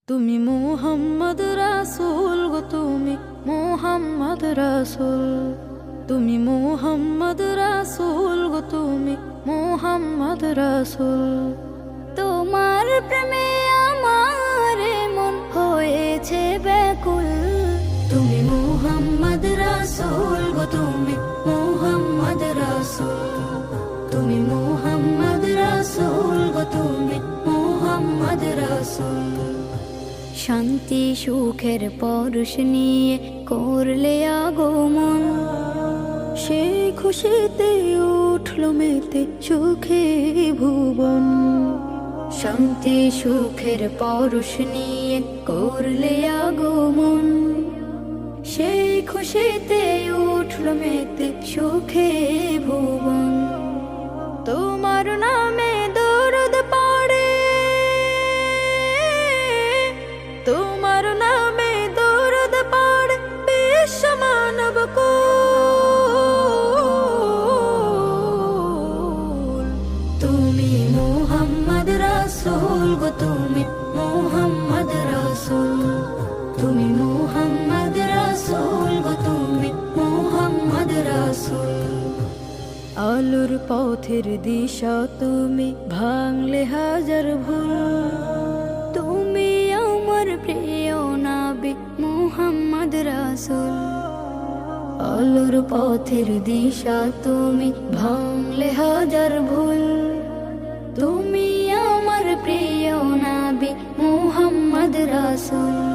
তুমি মুহাম্মদ রাসূল গো, তুমি মুহাম্মদ রাসূল, তুমি মুহাম্মদ রাসূল গো, তুমি মুহাম্মদ রাসূল। তোমার প্রেমে আমার মন হয়েছে ব্যাকুল। তুমি মুহাম্মদ রাসূল গো, তুমি মুহাম্মদ রাসূল, তুমি মুহাম্মদ রাসূল গো, তুমি মুহাম্মদ রাসূল। শান্তি সুখের পরশ নিয়ে করলে আগমন, সেই খুশিতে উঠল মেতে সুখে ভুবন। শান্তি সুখের পরশ নিয়ে করলে আগমন, সেই খুশিতে উঠল মেতে সুখে ভুবন। তোমার নামে দরুদ পড়ে, তোমার নামে দরুদ পড়ে বিশ্ব মানব কুল। তুমি মুহাম্মদ রাসূল গো, তুমি মুহাম্মদ রাসূল, তুমি মুহাম্মদ রাসূল গো, তুমি মুহাম্মদ রাসূল। আলোর পথের দিশা তুমি, ভাঙলে হাজার ভুল। তুমি আমার প্রিয় নবী মুহাম্মদ রাসূল। আলোর পথের দিশা তুমি, ভাঙলে হাজার ভুল। তুমি আমার প্রিয় নবী মুহাম্মদ রাসূল।